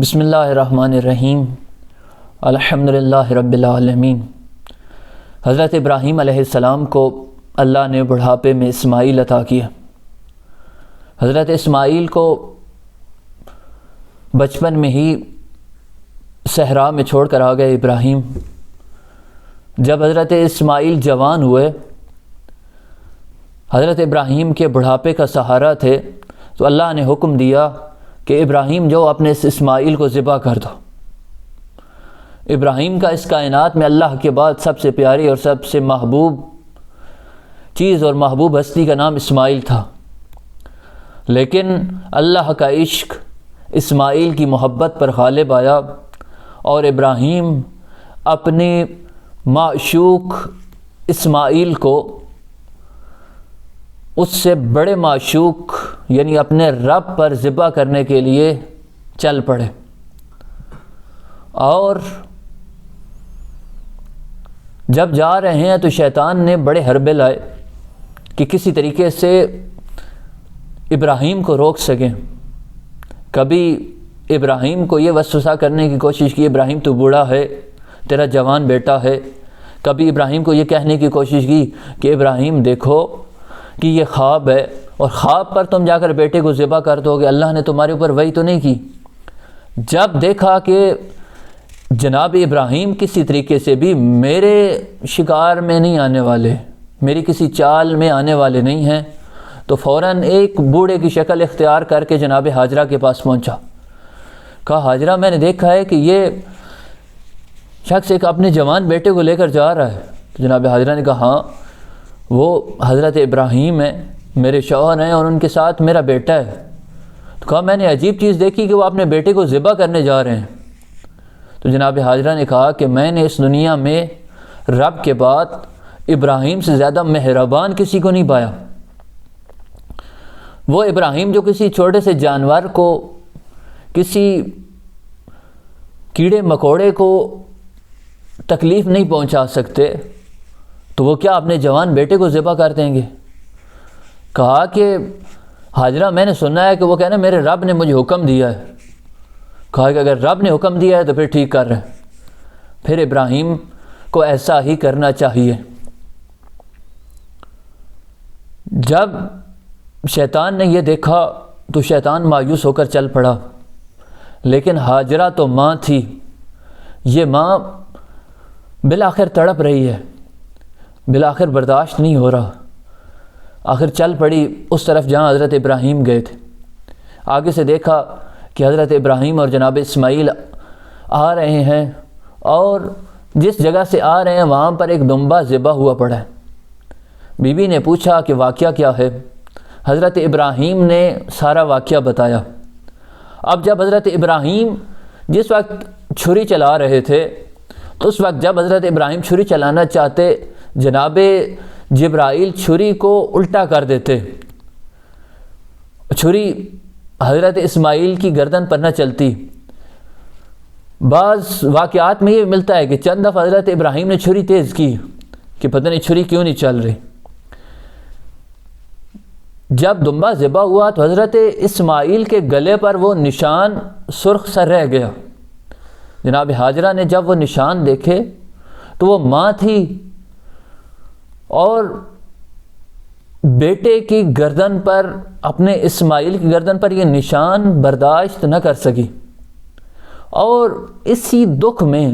بسم اللہ الرحمن الرحیم الحمدللہ رب العالمین۔ حضرت ابراہیم علیہ السلام کو اللہ نے بڑھاپے میں اسماعیل عطا کیا۔ حضرت اسماعیل کو بچپن میں ہی صحرا میں چھوڑ کر آ گئے ابراہیم۔ جب حضرت اسماعیل جوان ہوئے، حضرت ابراہیم کے بڑھاپے کا سہارا تھے، تو اللہ نے حکم دیا کہ ابراہیم جو اپنے اس اسماعیل کو ذبح کر دو۔ ابراہیم کا اس کائنات میں اللہ کے بعد سب سے پیاری اور سب سے محبوب چیز اور محبوب ہستی کا نام اسماعیل تھا، لیکن اللہ کا عشق اسماعیل کی محبت پر غالب آیا اور ابراہیم اپنے معشوق اسماعیل کو اس سے بڑے معشوق یعنی اپنے رب پر ذبح کرنے کے لیے چل پڑے، اور جب جا رہے ہیں تو شیطان نے بڑے حربے لائے کہ کسی طریقے سے ابراہیم کو روک سکیں۔ کبھی ابراہیم کو یہ وسوسہ کرنے کی کوشش کی، ابراہیم تو بوڑھا ہے، تیرا جوان بیٹا ہے۔ کبھی ابراہیم کو یہ کہنے کی کوشش کی کہ ابراہیم دیکھو کہ یہ خواب ہے، اور خواب پر تم جا کر بیٹے کو ذبح کر دو گے، اللہ نے تمہارے اوپر وحی تو نہیں کی۔ جب دیکھا کہ جناب ابراہیم کسی طریقے سے بھی میرے شکار میں نہیں آنے والے، میری کسی چال میں آنے والے نہیں ہیں، تو فوراً ایک بوڑھے کی شکل اختیار کر کے جناب ہاجرہ کے پاس پہنچا۔ کہا ہاجرہ میں نے دیکھا ہے کہ یہ شخص ایک اپنے جوان بیٹے کو لے کر جا رہا ہے۔ تو جناب ہاجرہ نے کہا ہاں وہ حضرت ابراہیم ہے، میرے شوہر ہیں اور ان کے ساتھ میرا بیٹا ہے۔ تو کہا میں نے عجیب چیز دیکھی کہ وہ اپنے بیٹے کو ذبح کرنے جا رہے ہیں۔ تو جناب ہاجرہ نے کہا کہ میں نے اس دنیا میں رب کے بعد ابراہیم سے زیادہ مہربان کسی کو نہیں پایا۔ وہ ابراہیم جو کسی چھوٹے سے جانور کو، کسی کیڑے مکوڑے کو تکلیف نہیں پہنچا سکتے، تو وہ کیا اپنے جوان بیٹے کو ذبح کر دیں گے؟ کہا کہ ہاجرہ میں نے سنا ہے کہ وہ کہنا میرے رب نے مجھے حکم دیا ہے۔ کہا کہ اگر رب نے حکم دیا ہے تو پھر ٹھیک کر رہے ہیں، پھر ابراہیم کو ایسا ہی کرنا چاہیے۔ جب شیطان نے یہ دیکھا تو شیطان مایوس ہو کر چل پڑا، لیکن ہاجرہ تو ماں تھی، یہ ماں بالآخر تڑپ رہی ہے، بالآخر برداشت نہیں ہو رہا، آخر چل پڑی اس طرف جہاں حضرت ابراہیم گئے تھے۔ آگے سے دیکھا کہ حضرت ابراہیم اور جناب اسماعیل آ رہے ہیں، اور جس جگہ سے آ رہے ہیں وہاں پر ایک دمبا ذبح ہوا پڑا ہے۔ بی بی نے پوچھا کہ واقعہ کیا ہے؟ حضرت ابراہیم نے سارا واقعہ بتایا۔ اب جب حضرت ابراہیم جس وقت چھری چلا رہے تھے، تو اس وقت جب حضرت ابراہیم چھری چلانا چاہتے، جناب جبرائیل چھری کو الٹا کر دیتے، چھری حضرت اسماعیل کی گردن پر نہ چلتی۔ بعض واقعات میں یہ ملتا ہے کہ چند دفعہ حضرت ابراہیم نے چھری تیز کی کہ پتہ نہیں چھری کیوں نہیں چل رہی۔ جب دمبا ذبح ہوا تو حضرت اسماعیل کے گلے پر وہ نشان سرخ سا رہ گیا۔ جناب ہاجرہ نے جب وہ نشان دیکھے تو وہ ماں تھی اور بیٹے کی گردن پر، اپنے اسماعیل کی گردن پر یہ نشان برداشت نہ کر سکی، اور اسی دکھ میں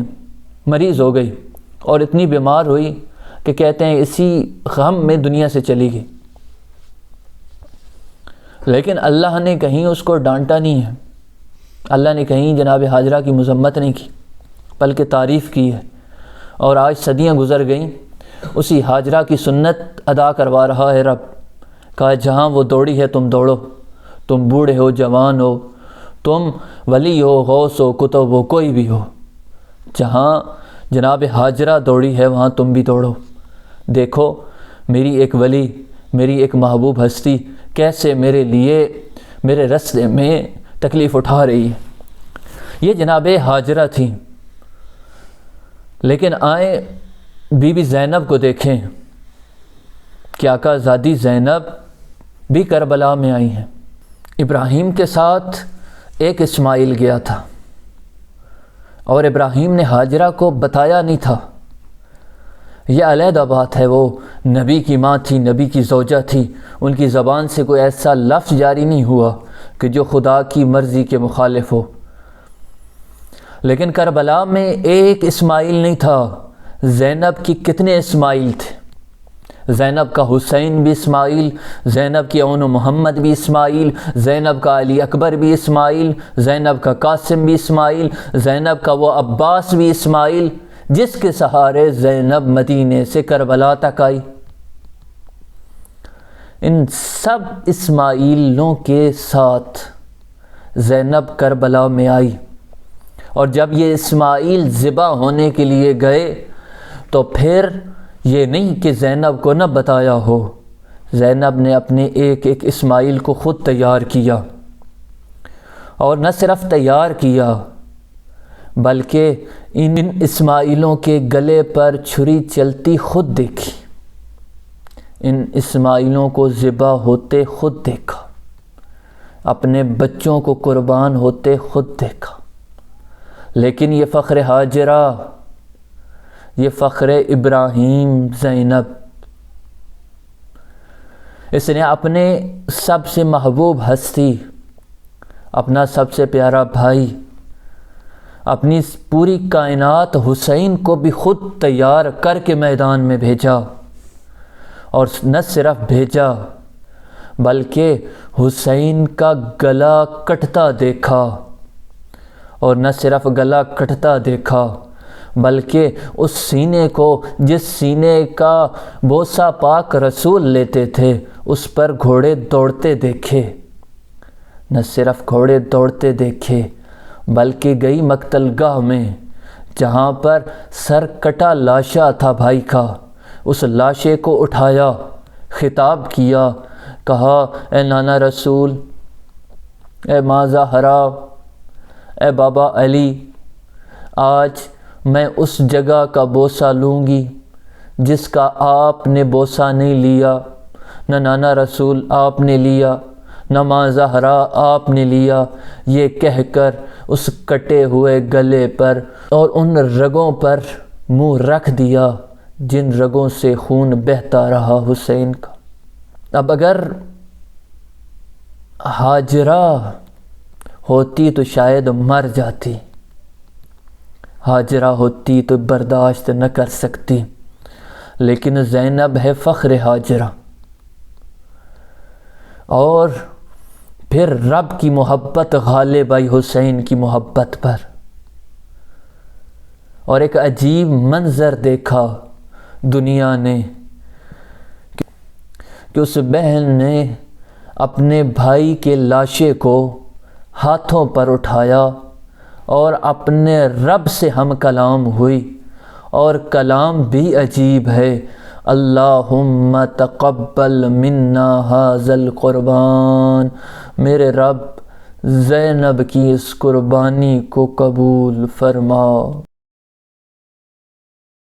مریض ہو گئی اور اتنی بیمار ہوئی کہ کہتے ہیں اسی غم میں دنیا سے چلی گئی۔ لیکن اللہ نے کہیں اس کو ڈانٹا نہیں ہے، اللہ نے کہیں جناب ہاجرہ کی مذمت نہیں کی، بلکہ تعریف کی ہے، اور آج صدیاں گزر گئیں، اسی ہاجرہ کی سنت ادا کروا رہا ہے رب۔ کہا جہاں وہ دوڑی ہے تم دوڑو، تم بوڑھے ہو جوان ہو، تم ولی ہو غوث ہو کتب ہو کوئی بھی ہو، جہاں جناب ہاجرہ دوڑی ہے وہاں تم بھی دوڑو۔ دیکھو میری ایک ولی، میری ایک محبوب ہستی کیسے میرے لیے میرے رستے میں تکلیف اٹھا رہی ہے۔ یہ جناب ہاجرہ تھیں۔ لیکن آئیں بی بی زینب کو دیکھیں کہ آقا زادی زینب بھی کربلا میں آئی ہیں۔ ابراہیم کے ساتھ ایک اسماعیل گیا تھا، اور ابراہیم نے ہاجرہ کو بتایا نہیں تھا۔ یہ علیحدہ بات ہے، وہ نبی کی ماں تھی، نبی کی زوجہ تھی، ان کی زبان سے کوئی ایسا لفظ جاری نہیں ہوا کہ جو خدا کی مرضی کے مخالف ہو۔ لیکن کربلا میں ایک اسماعیل نہیں تھا، زینب کی کتنے اسماعیل تھے۔ زینب کا حسین بھی اسماعیل، زینب کی اون محمد بھی اسماعیل، زینب کا علی اکبر بھی اسماعیل، زینب کا قاسم بھی اسماعیل، زینب کا وہ عباس بھی اسماعیل جس کے سہارے زینب مدینے سے کربلا تک آئی۔ ان سب اسماعیلوں کے ساتھ زینب کربلا میں آئی، اور جب یہ اسماعیل ذبح ہونے کے لیے گئے تو پھر یہ نہیں کہ زینب کو نہ بتایا ہو، زینب نے اپنے ایک ایک اسماعیل کو خود تیار کیا، اور نہ صرف تیار کیا بلکہ ان اسماعیلوں کے گلے پر چھری چلتی خود دیکھی، ان اسماعیلوں کو ذبح ہوتے خود دیکھا، اپنے بچوں کو قربان ہوتے خود دیکھا۔ لیکن یہ فخر ہاجرہ، یہ فخر ابراہیم زینب، اس نے اپنے سب سے محبوب ہستی، اپنا سب سے پیارا بھائی، اپنی پوری کائنات حسین کو بھی خود تیار کر کے میدان میں بھیجا، اور نہ صرف بھیجا بلکہ حسین کا گلا کٹتا دیکھا، اور نہ صرف گلا کٹتا دیکھا بلکہ اس سینے کو جس سینے کا بوسہ پاک رسول لیتے تھے اس پر گھوڑے دوڑتے دیکھے، نہ صرف گھوڑے دوڑتے دیکھے بلکہ گئی مقتل گاہ میں جہاں پر سر کٹا لاشا تھا بھائی کا، اس لاشے کو اٹھایا، خطاب کیا، کہا اے نانا رسول، اے ماں زہرا، اے بابا علی، آج میں اس جگہ کا بوسہ لوں گی جس کا آپ نے بوسہ نہیں لیا، نہ نانا رسول آپ نے لیا، نہ ماں زہرا آپ نے لیا، یہ کہہ کر اس کٹے ہوئے گلے پر اور ان رگوں پر منہ رکھ دیا جن رگوں سے خون بہتا رہا حسین کا۔ اب اگر ہاجرہ ہوتی تو شاید مر جاتی، ہاجرہ ہوتی تو برداشت نہ کر سکتی، لیکن زینب ہے فخر ہاجرہ، اور پھر رب کی محبت غالب آئی حسین کی محبت پر، اور ایک عجیب منظر دیکھا دنیا نے کہ اس بہن نے اپنے بھائی کے لاشے کو ہاتھوں پر اٹھایا اور اپنے رب سے ہم کلام ہوئی، اور کلام بھی عجیب ہے، اللہم تقبل منا ھذا القربان، میرے رب زینب کی اس قربانی کو قبول فرما۔